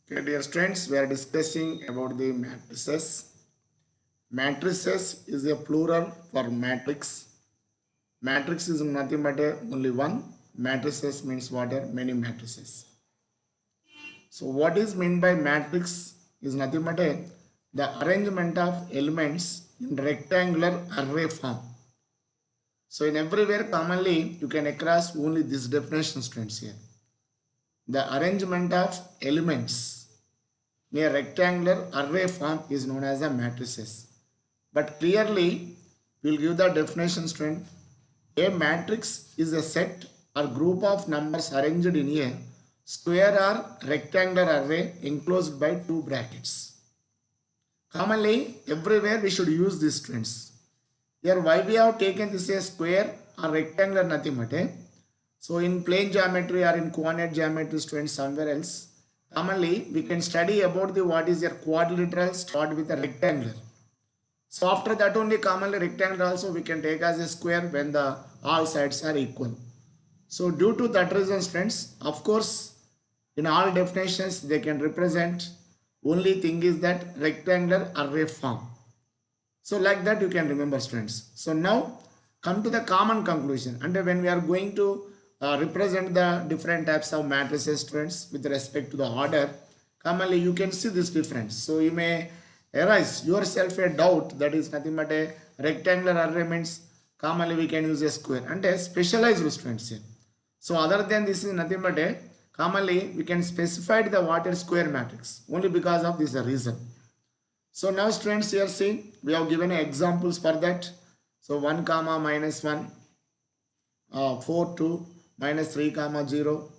Okay, dear students, we are discussing about the matrices. Matrices is a plural for matrix. Matrix is nothing but only one. Matrices means what are many matrices. So what is meant by matrix is nothing but the arrangement of elements in rectangular array form. So in everywhere commonly you can across only this definition students here. The arrangement of elements in a rectangular array form is known as a matrices. But clearly, we will give the definition student. A matrix is a set or group of numbers arranged in a square or rectangular array enclosed by two brackets. Commonly, everywhere we should use these students. Here, why we have taken this as square or rectangular nothing but so in plane geometry or in coordinate geometry students somewhere else, commonly we can study about the what is your quadrilateral start with a rectangular. So after that only commonly rectangle also we can take as a square when the all sides are equal. So due to that reason students, of course in all definitions they can represent only thing is that rectangular array form. So like that you can remember students. So now come to the common conclusion, and when we are going to represent the different types of matrices students with respect to the order, commonly you can see this difference. So you may arise yourself a doubt that is nothing but a rectangular array means commonly we can use a square and a specialized students here. So other than this is nothing but a commonly we can specify the what is square matrix only because of this reason. So now students here see we have given examples for that. So 1 comma minus 1, 4 2 minus 3 comma 0.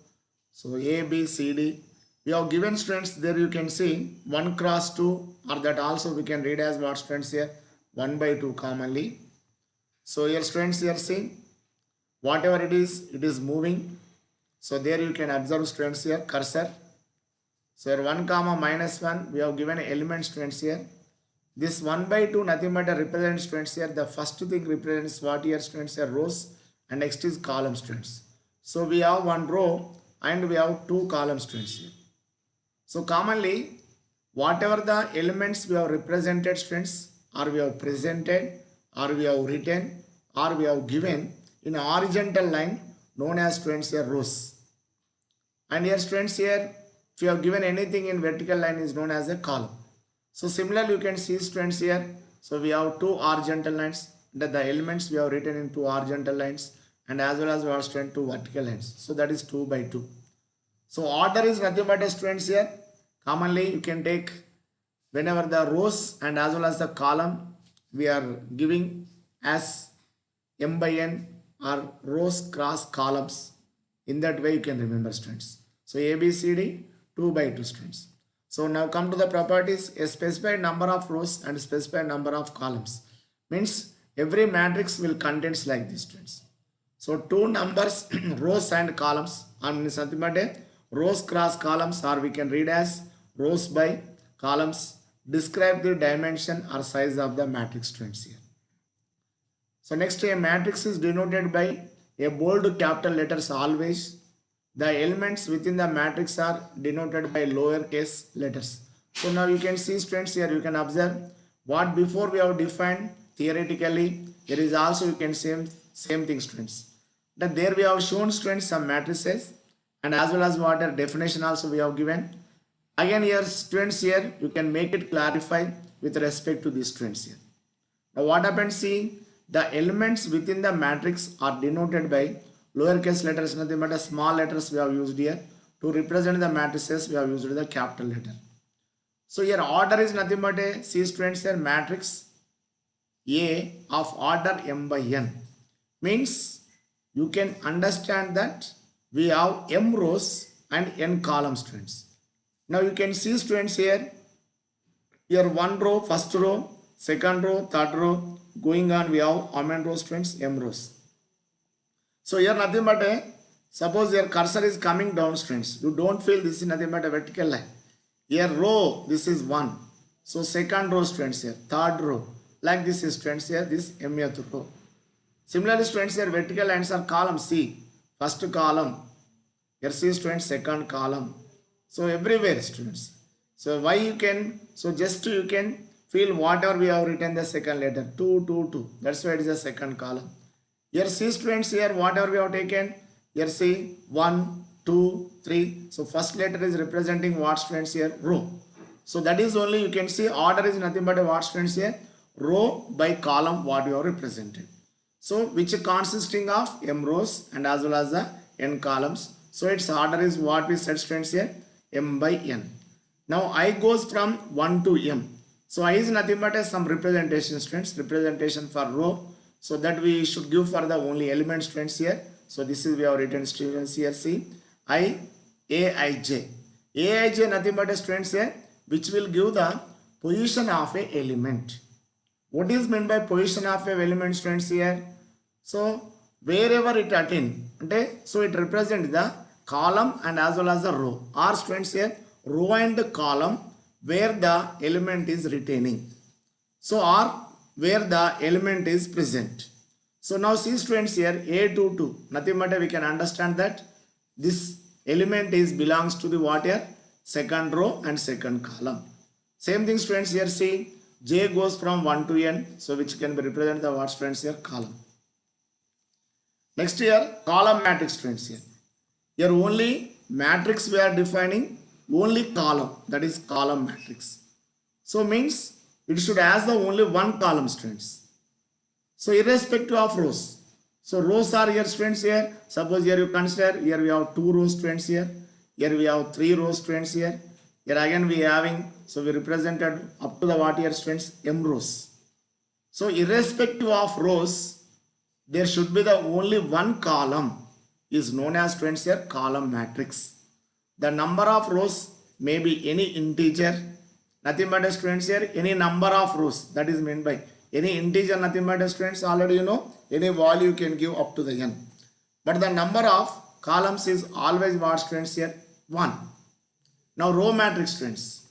So A B C D. We have given students there you can see 1 cross 2, or that also we can read as what students here 1 by 2 commonly. So here students here see whatever it is moving. So there you can observe students here cursor. So here 1 comma minus 1 we have given element students here. This 1 by 2 nothing but represents students here. The first thing represents what here students here rows, and next is column students. So we have one row and we have two column students here. So commonly whatever the elements we have represented students, or we have presented, or we have written, or we have given in a horizontal line known as students here rows. And here students here if you have given anything in vertical line is known as a column. So similarly you can see students here. So we have two horizontal lines, that the elements we have written in two horizontal lines, and as well as we have student two vertical lines. So that is 2 by 2. So order is nothing but students here. Commonly you can take whenever the rows and as well as the column we are giving as m by n or rows cross columns. In that way you can remember students. So A B C D 2 by 2 students. So now come to the properties. A specified number of rows and specified number of columns means every matrix will contains like this students. So two numbers rows and columns are nothing but rows cross columns, or we can read as rows by columns describe the dimension or size of the matrix students here. So next, a matrix is denoted by a bold capital letters always. The elements within the matrix are denoted by lowercase letters. So now you can see students here, you can observe what before we have defined theoretically, there is also you can same thing students. That there we have shown students some matrices, and as well as what a definition also we have given. Again here students here you can make it clarify with respect to these students here. Now what happens, see the elements within the matrix are denoted by lowercase letters, nothing but small letters we have used here. To represent the matrices we have used the capital letter. So here order is nothing but see students here matrix A of order m by n means you can understand that we have m rows and n columns students. Now you can see students here one row, first row, second row, third row, going on we have how many rows students, m rows. So here nothing but suppose your cursor is coming down students, you don't feel this is nothing but a vertical line. Here row, this is 1. So second row students here, third row, like this is students here, this mth row. Similarly students here vertical lines are column C, first column, here see students second column, So everywhere students. So why you can, so just you can fill whatever we have written the second letter 2, 2, 2. That's why it is the second column. Here see students, here whatever we have taken, here see 1, 2, 3. So first letter is representing what students here? Row. So that is only you can see order is nothing but a what students here? Row by column what you have represented. So which consisting of m rows and as well as the n columns. So its order is what we said students here? M by n. Now I goes from 1 to m. So I is nothing but some representation students, representation for row. So that we should give for the only element students here. So this is we have written students here. See I, Aij. Aij nothing but a students here which will give the position of a element. What is meant by position of a element students here? So wherever it attain, okay, so it represents the column and as well as the row. Or students here row and column where the element is retaining. So or where the element is present. So now see students here A22, nothing but we can understand that this element is belongs to the what here? Second row and second column. Same thing students here see J goes from 1 to n, so which can be represented the what students here? Column. Next here column matrix students here. Here only matrix we are defining only column, that is column matrix. So means it should has the only one column students. So irrespective of rows. So rows are here students here. Suppose here you consider here we have 2 rows students here. Here we have 3 rows students here. Here again we having, so we represented up to the what here students? M rows. So irrespective of rows, there should be the only one column is known as students here column matrix. The number of rows may be any integer, nothing but students here any number of rows, that is meant by any integer, nothing but students already you know any value you can give up to the n. But the number of columns is always what students here? 1. Now row matrix students.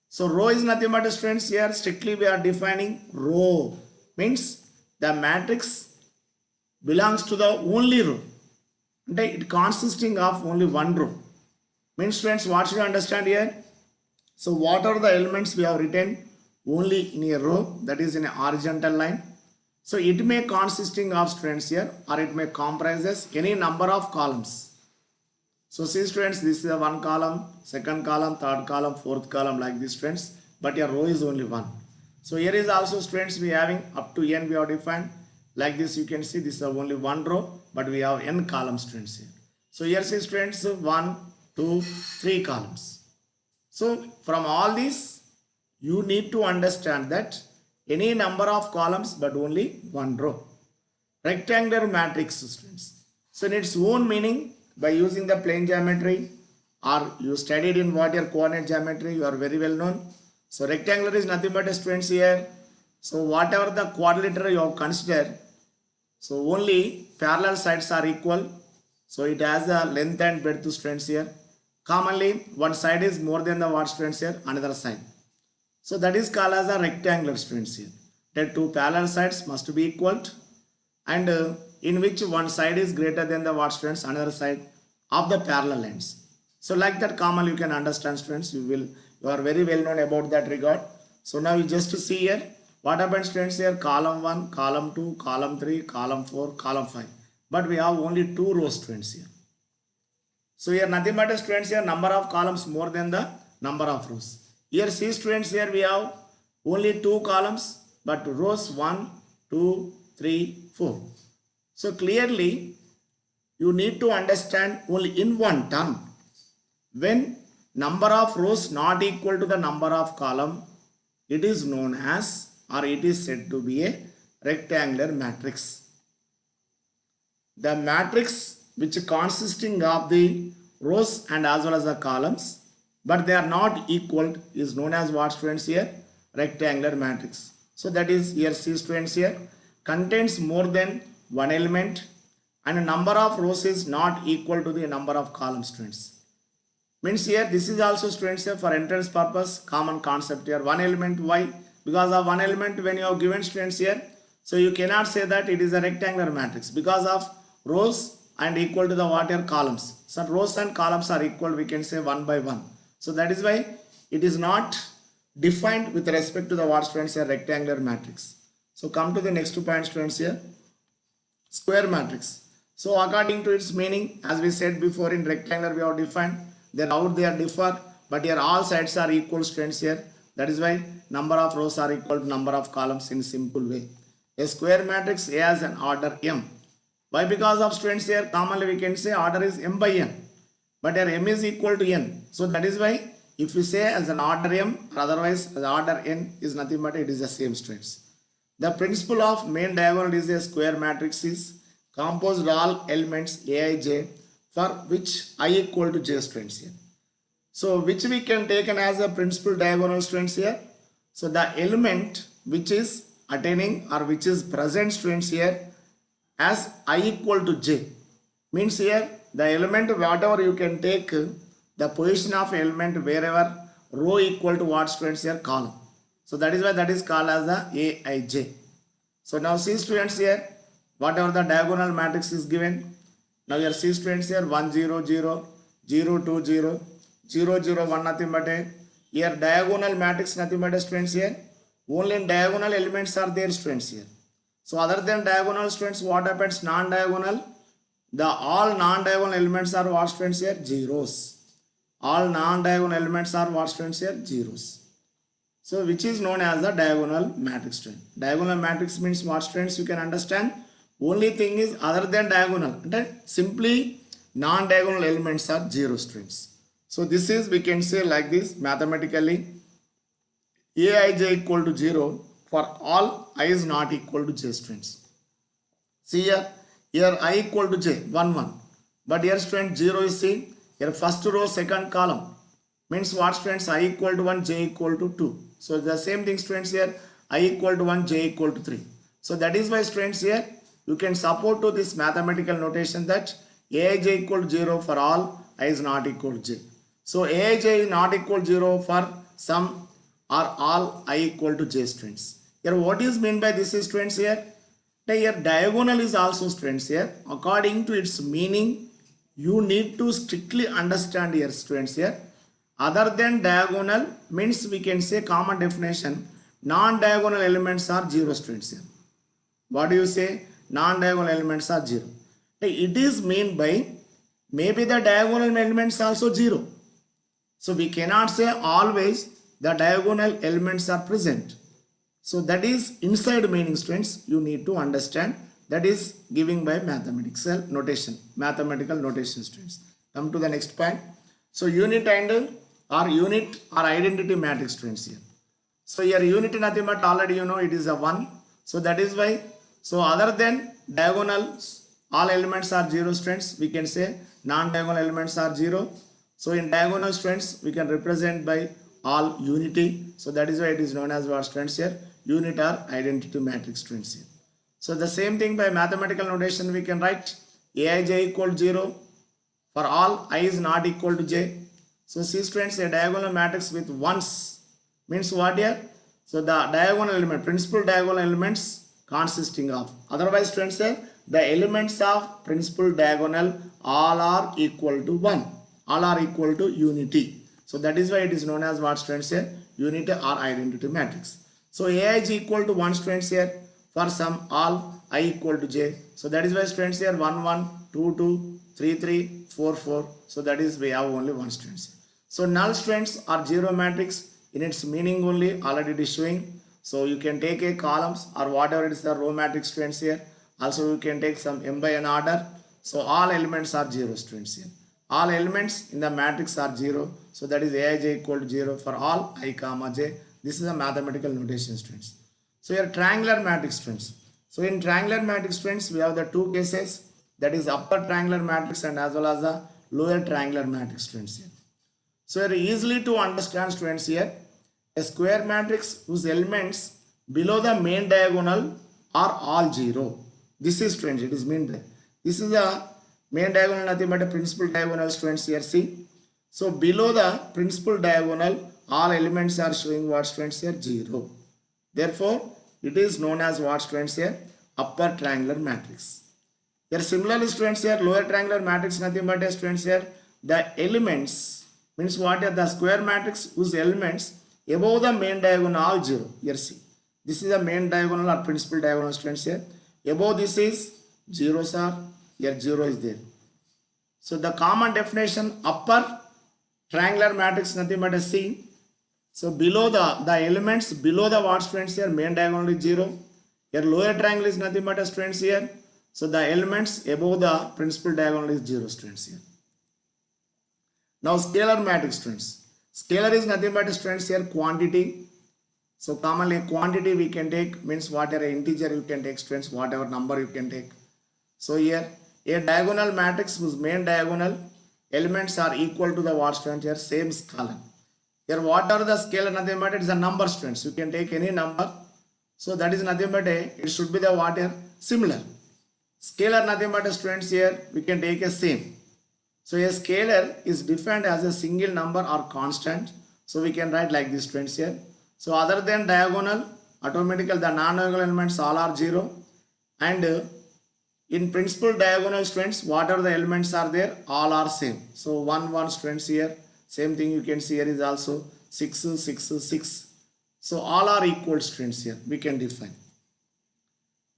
So row is nothing but students here strictly we are defining row. Means the matrix belongs to the only row. It consisting of only one row. Means students what should you understand here? So what are the elements we have written? Only in a row, that is in a horizontal line. So it may consisting of students here or it may comprises any number of columns. So see students, this is a one column, second column, third column, fourth column like this students, but your row is only one. So here is also students we having up to n we have defined. Like this you can see this is only one row, but we have n columns students here. So here see students 1, 2, 3 columns. So from all these you need to understand that any number of columns but only one row. Rectangular matrix students. So in its own meaning by using the plane geometry or you studied in what your coordinate geometry, you are very well known. So rectangular is nothing but students here. So whatever the quadrilateral you have considered, so only parallel sides are equal. So it has the length and breadth students here. Commonly one side is more than the what students here, another side. So that is called as a rectangular students here. The two parallel sides must be equal and in which one side is greater than the what students, another side of the parallel lines. So like that commonly you can understand students, you are very well known about that regard. So now you just see here what happens students here, column 1, column 2, column 3, column 4, column 5. But we have only 2 rows students here. So here nothing but students here number of columns more than the number of rows. Here see students here we have only 2 columns but rows 1, 2, 3, 4. So clearly you need to understand only in one term. When number of rows not equal to the number of column, it is known as or it is said to be a rectangular matrix. The matrix which consisting of the rows and as well as the columns but they are not equal is known as what students here? Rectangular matrix. So that is here see students here contains more than one element and a number of rows is not equal to the number of columns students. Means here this is also students here for entrance purpose common concept here one element. Why? Because of one element when you have given students here, so you cannot say that it is a rectangular matrix because of rows and equal to the what are columns. So rows and columns are equal, we can say 1 by 1. So that is why it is not defined with respect to the what students a rectangular matrix. So come to the next 2 points students here. Square matrix. So according to its meaning, as we said before, in rectangular we have defined, then out they are differ, but here all sides are equal students here. That is why number of rows are equal to number of columns in simple way. A square matrix A has an order m. Why? Because of students here commonly we can say order is m by n, but here m is equal to n. So that is why if you say as an order m or otherwise as order n is nothing but it is the same students. The principle of main diagonal is a square matrix is composed all elements aij for which I equal to j students here. So which we can take as a principal diagonal students here. So the element which is attaining or which is present students here as I equal to j means here the element whatever you can take the position of element wherever row equal to what students here column. So that is why that is called as the aij. So now see students here whatever the diagonal matrix is given. Now here see students here 1 0 0 0 2 0 0 0 1 nothing but a here diagonal matrix nothing but a students here. Only in diagonal elements are there students here. So other than diagonal students what happens non-diagonal? The all non-diagonal elements are what students here? Zeros. All non-diagonal elements are what students here? Zeros. So which is known as the diagonal matrix student. Diagonal matrix means what students you can understand. Only thing is other than diagonal. Okay? Simply non-diagonal elements are zero students. So this is we can say like this mathematically aij equal to 0 for all I is not equal to j students. See here I equal to j 1 1 but here student 0 is see here first row second column means what students I equal to 1 j equal to 2. So the same thing students here I equal to 1 j equal to 3. So that is why students here you can support to this mathematical notation that aij equal to 0 for all I is not equal to j. So aij is not equal to 0 for some or all I equal to j students. Here what is meant by this is students here? Here diagonal is also students here. According to its meaning you need to strictly understand here students here. Other than diagonal means we can say common definition non-diagonal elements are 0 students here. What do you say? Non-diagonal elements are 0. It is meant by maybe the diagonal elements also 0. So we cannot say always the diagonal elements are present. So that is inside meaning students you need to understand. That is giving by mathematical notation. Mathematical notation students. Come to the next point. So unit and or unit or identity matrix students here. So here unit nothing but already you know it is a 1. So that is why. So other than diagonals all elements are 0 students. We can say non-diagonal elements are 0. So in diagonal students we can represent by all unity. So that is why it is known as what students here? Unit or identity matrix students here. So the same thing by mathematical notation we can write aij equal to 0 for all I is not equal to j. So see students a diagonal matrix with ones means what here? So the diagonal element, principal diagonal elements consisting of. Otherwise students say the elements of principal diagonal all are equal to 1. All are equal to unity. So that is why it is known as what students say? Unity or identity matrix. So aij equal to 1 students here for some all I equal to j. So that is why students here 1 1 2 2 3 3 4 4. So that is we have only 1 students. So null students are 0 matrix in its meaning only already it is showing. So you can take a columns or whatever it is the row matrix students here. Also you can take some m by n order. So all elements are 0 students here. All elements in the matrix are 0. So that is aij equal to 0 for all I comma j. This is a mathematical notation students. So here triangular matrix students. So in triangular matrix students we have the two cases, that is upper triangular matrix and as well as the lower triangular matrix students here. So here easily to understand students here, a square matrix whose elements below the main diagonal are all 0. This is students it is meant by. This is the main diagonal nothing but a principal diagonal students here see. So below the principal diagonal all elements are showing what students here? 0. Therefore it is known as what students here? Upper triangular matrix. Here similarly students here lower triangular matrix nothing but students here the elements means what are the square matrix whose elements above the main diagonal all 0. Here see this is the main diagonal or principal diagonal students here. Above this is zeros are here 0 is there. So the common definition upper triangular matrix nothing but a C. So below the elements below the what students here main diagonal is 0. Here lower triangle is nothing but a students here. So the elements above the principal diagonal is 0 students here. Now scalar matrix students. Scalar is nothing but students here quantity. So commonly quantity we can take means whatever integer you can take students, whatever number you can take. So here a diagonal matrix whose main diagonal elements are equal to the what student here same scalar. Here whatever the scalar nothing but it is a number students. You can take any number. So that is nothing but it should be the what here similar. Scalar nothing but students here we can take a same. So a scalar is defined as a single number or constant. So we can write like this students here. So other than diagonal automatically the non-diagonal elements all are 0 and in principal diagonal students whatever the elements are there all are same. So 1 1 students here same thing you can see here is also 6 6 6. So all are equal students here we can define.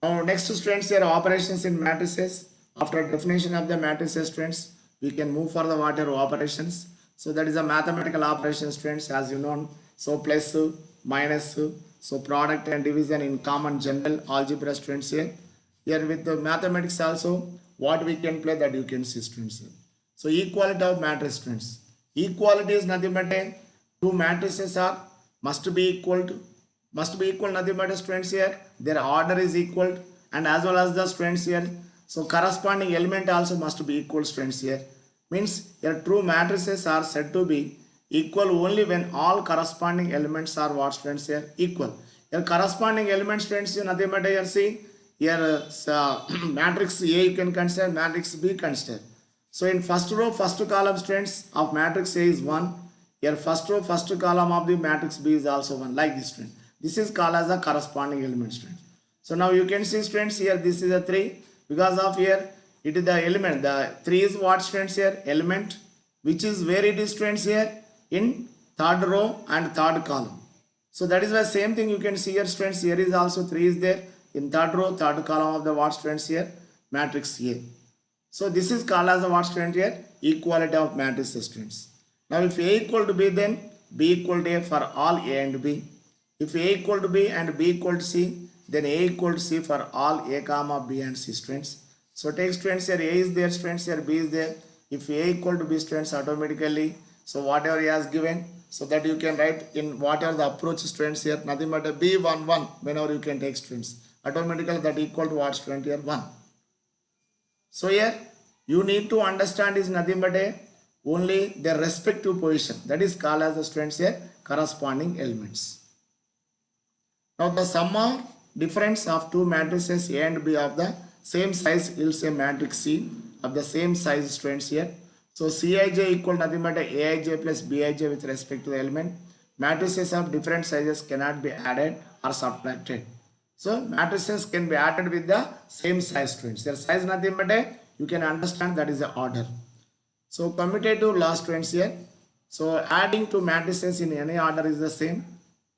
Now next students here operations in matrices. After definition of the matrices students we can move for the whatever operations. So that is a mathematical operation students as you know. So plus minus so product and division in common general algebra students here. Here with the mathematics also what we can play that you can see students here. So equality of matrix students. Equality is nothing but two matrices are must be equal nothing but students here. Their order is equal and as well as the students here. So corresponding element also must be equal students here. Means your true matrices are said to be equal only when all corresponding elements are what students here equal. Your corresponding elements students here nothing but here see here matrix A you can consider, matrix B consider. So in first row first column students of matrix A is 1. Here first row first column of the matrix B is also 1 like this student. This is called as a corresponding element students. So now you can see students here this is a 3 because of here it is the element. The 3 is what students here element which is where it is students here in third row and third column. So that is why same thing you can see here students here is also 3 is there in third row third column of the what students here matrix A. So this is called as a what student here equality of matrices students. Now if A equal to B then B equal to A for all A and B. If A equal to B and B equal to C then A equal to C for all A comma B and C students. So take students here A is there students here B is there. If A equal to B students automatically so whatever he has given so that you can write in whatever the approach students here nothing but a B1 1 whenever you can take students automatically that equal to what student here 1. So here you need to understand is nothing but a only their respective position that is called as the students here corresponding elements. Now the sum of difference of two matrices A and B of the same size yields a matrix C of the same size students here. So Cij equal nothing but Aij plus Bij with respect to the element. Matrices of different sizes cannot be added or subtracted. So matrices can be added with the same size students. Their size nothing but you can understand that is the order. So commutative law students here. So adding two matrices in any order is the same.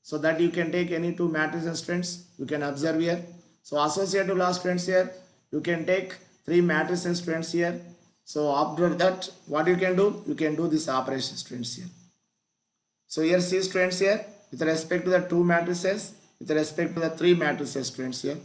So that you can take any two matrices students. You can observe here. So associative law students here. You can take three matrices students here. So after that what you can do? You can do this operation students here. So here see students here with respect to the two matrices with respect to the three matrices students here.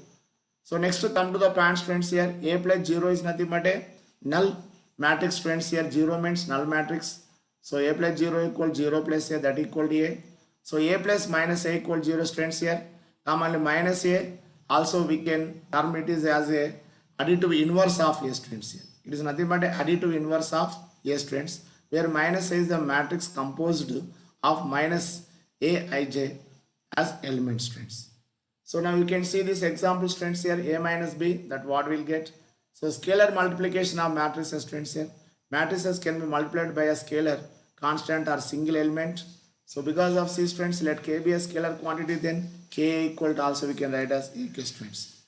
So next to come to the point students here A plus 0 is nothing but a null matrix students here. 0 means null matrix. So A plus 0 equal 0 plus A that equal to A. So A plus minus A equal 0 students here. Commonly minus A also we can term it is as a additive inverse of A students here. It is nothing but an additive inverse of A students where minus A is the matrix composed of minus Aij as element students. So now you can see this example students here A minus B that what we'll get. So scalar multiplication of matrices students here. Matrices can be multiplied by a scalar constant or single element. So because of C students let K be a scalar quantity then K equal to also we can write as AK students.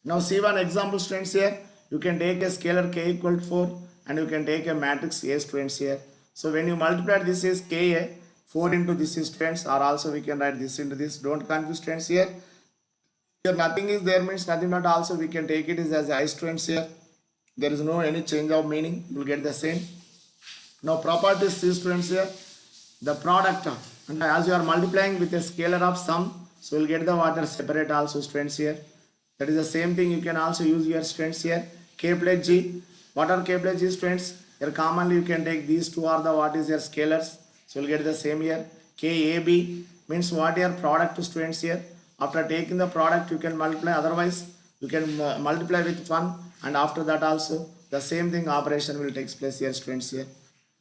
Now see one example students here. you can take a scalar k equal to 4 and you can take a matrix A students here. So when you multiply this is Ka, 4 into this is students, or also we can write this into this. Don't confuse students here. Here nothing is there means nothing, but also we can take it as I students here. There is no any change of meaning. You will get the same. Now properties C students here. The product of, and as you are multiplying with a scalar of sum, so you will get the water separate also students here. That is the same thing you can also use your students here. K plus G. What are K plus G students? Here commonly you can take these two are the what is your scalars. So you will get the same here. KAB means what your product to students here. After taking the product you can multiply, otherwise you can multiply with 1, and after that also the same thing operation will take place here students here.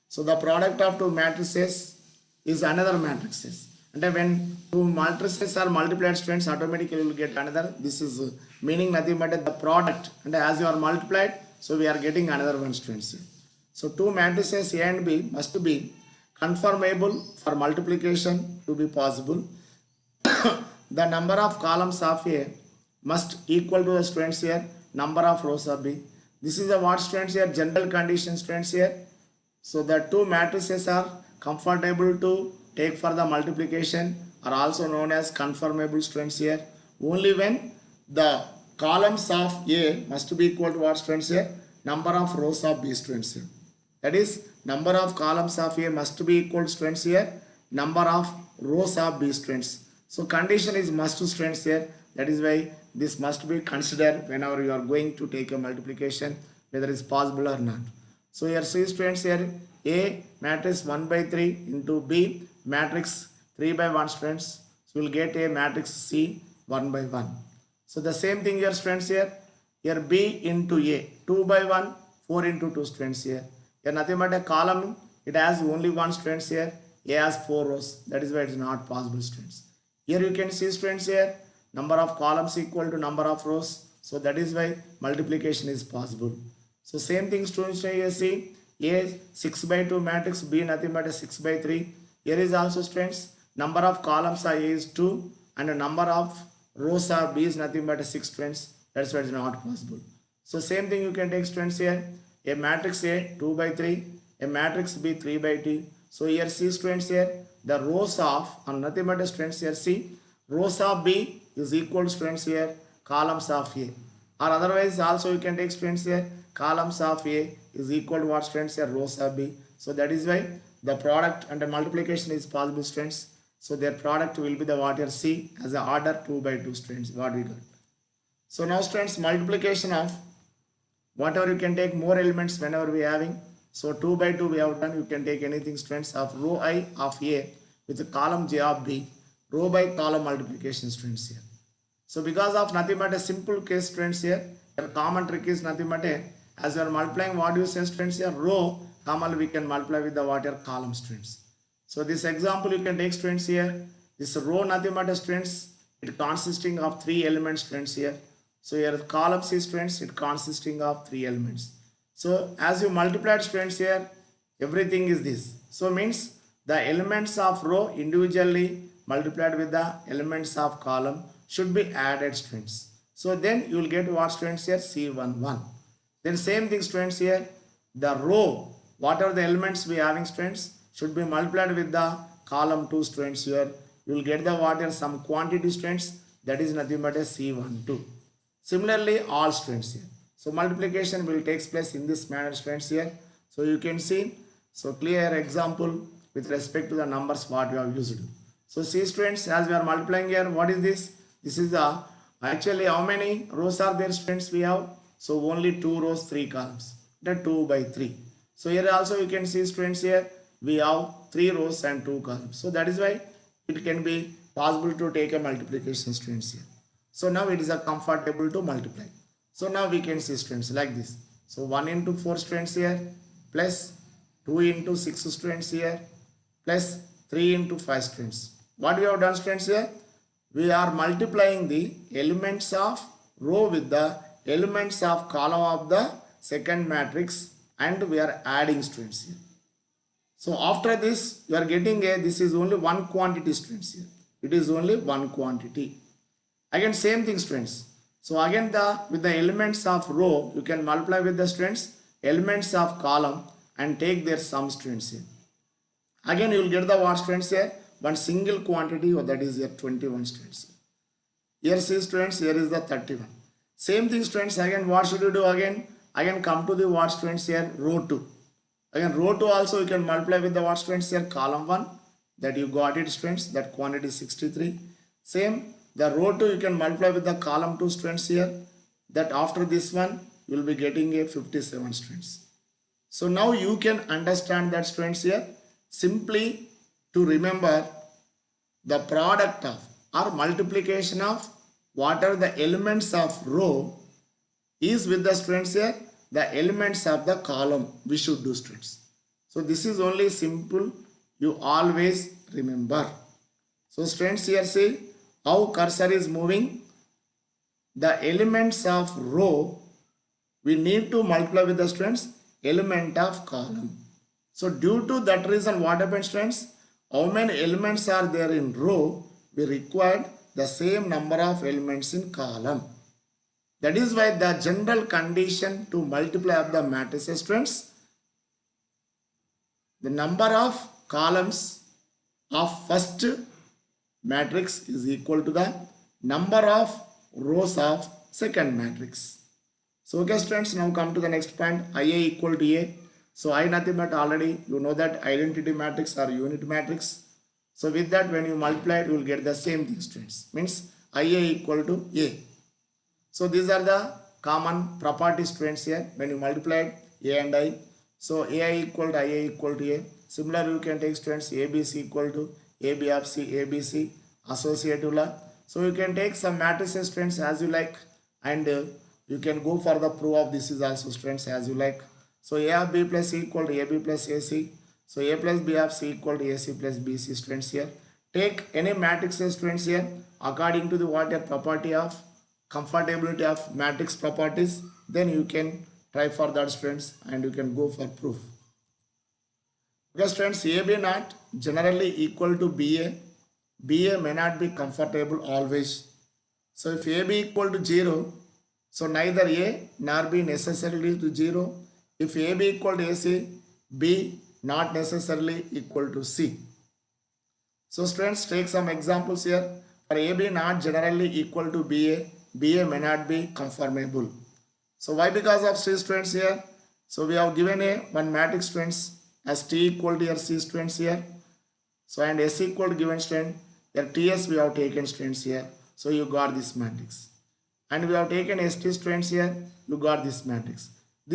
So the product of two matrices is another matrices. And when two matrices are multiplied students, automatically you will get another. This is meaning nothing but the product, and as you are multiplied, so we are getting another one students here. So two matrices A and B must be conformable for multiplication to be possible. The number of columns of A must equal to the students here number of rows of B. This is the what students here, general condition students here. So the two matrices are comfortable to take for the multiplication, are also known as conformable students here. Only when the columns of A must be equal to what students here, number of rows of B students here. That is, number of columns of A must be equal to students here, number of rows of B students. So condition is must to students here. That is why this must be considered whenever you are going to take a multiplication, whether it is possible or not. So here see students here, A matrix 1 by 3 into B matrix 3 by 1 students. So we will get a matrix C 1 by 1. So the same thing here students here. Here B into A 2 by 1, 4 into 2 students here. Here nothing but a column. It has only one students here. A has 4 rows. That is why it is not possible students. Here you can see students here. Number of columns equal to number of rows. So that is why multiplication is possible. So same thing students here see. A 6 by 2 matrix, B nothing but a 6 by 3. Here is also students. Number of columns are A is 2 and the number of rows are B is nothing but a 6 students. That's why it is not possible. So same thing you can take students here. A matrix A 2 by 3, a matrix B 3 by 2. So here see students here. The rows of, and nothing but a students here see. Rows of B is equal to students here columns of A. Or otherwise also you can take students here. Columns of A is equal to what students here, rows of B. So that is why the product and the multiplication is possible students. So their product will be the what here C as a order 2 by 2 students, what we got. So now students, multiplication of whatever you can take more elements whenever we are having. So 2 by 2 we have done, you can take anything students of row I of A with the column J of B, row by column multiplication students here. So because of nothing but a simple case students here, the common trick is nothing but a, as you are multiplying what you say students here, row, commonly we can multiply with the what your column students. So this example you can take students here, this row nothing but a students, it consisting of 3 elements students here. So here column C students, it consisting of 3 elements. So as you multiplied students here, everything is this. So means the elements of row individually multiplied with the elements of column should be added students. So then you will get what students here, C11. Then same thing students here, the row, what are the elements we are having students, should be multiplied with the column 2 students here. You will get the what here, some quantity students, that is nothing but a C12. Similarly all students here. So multiplication will take place in this manner students here. So you can see, so clear example with respect to the numbers what we have used. So see students, as we are multiplying here, what is this? This is the, actually how many rows are there students we have? So only 2 rows, 3 columns, the 2 by 3. So here also you can see students here, we have 3 rows and 2 columns. So that is why it can be possible to take a multiplication students here. So now it is a comfortable to multiply. So now we can see students like this. So 1 into 4 students here, plus 2 into 6 students here, plus 3 into 5 students. What we have done students here? We are multiplying the elements of row with the elements of column of the second matrix, and we are adding students here. So after this you are getting a, this is only one quantity students here. It is only one quantity. Again same thing students. So again with the elements of row, you can multiply with the students elements of column and take their sum students here. Again you will get the what students here? One single quantity, that is here 21 students. Here see students, here is the 31. Same thing students, again what should you do again? Again come to the what students here? Row 2. Again row 2 also you can multiply with the what students here? Column 1. That you got it students, that quantity is 63. Same, the row 2 you can multiply with the column 2 students here. That after this one you will be getting a 57 students. So now you can understand that students here. Simply to remember the product of or multiplication of what are the elements of row is with the students here the elements of the column we should do students. So this is only simple, you always remember. So students here see how cursor is moving. The elements of row we need to multiply with the students element of column. So due to that reason what happens students? How many elements are there in row? We required the same number of elements in column. That is why the general condition to multiply of the matrices students, the number of columns of first matrix is equal to the number of rows of second matrix. So okay students, now come to the next point, IA equal to A. So I nothing but already you know that identity matrix or unit matrix. So with that when you multiply it you will get the same thing students. Means IA equal to A. So these are the common properties students here when you multiply A and I. So AI equal to IA equal to A. Similar you can take students ABC equal to AB of C, ABC, associative law. So you can take some matrices students as you like, and you can go for the proof of this is also students as you like. So A of B plus C equal to AB plus AC. So A plus B of C equal to AC plus BC students here. Take any matrices students here according to the what a property of comfortability of matrix properties. Then you can try for that students and you can go for proof. Okay students, AB not generally equal to BA. BA may not be comfortable always. So if AB equal to 0, so neither A nor B necessarily to 0. If AB equal to AC, B not necessarily equal to C. So students, take some examples here. For AB not generally equal to BA, BA may not be conformable. So why? Because of C students here. So we have given a one matrix students as T equal to here C students here. So and S equal to given student, here TS we have taken students here. So you got this matrix. And we have taken ST students here, you got this matrix.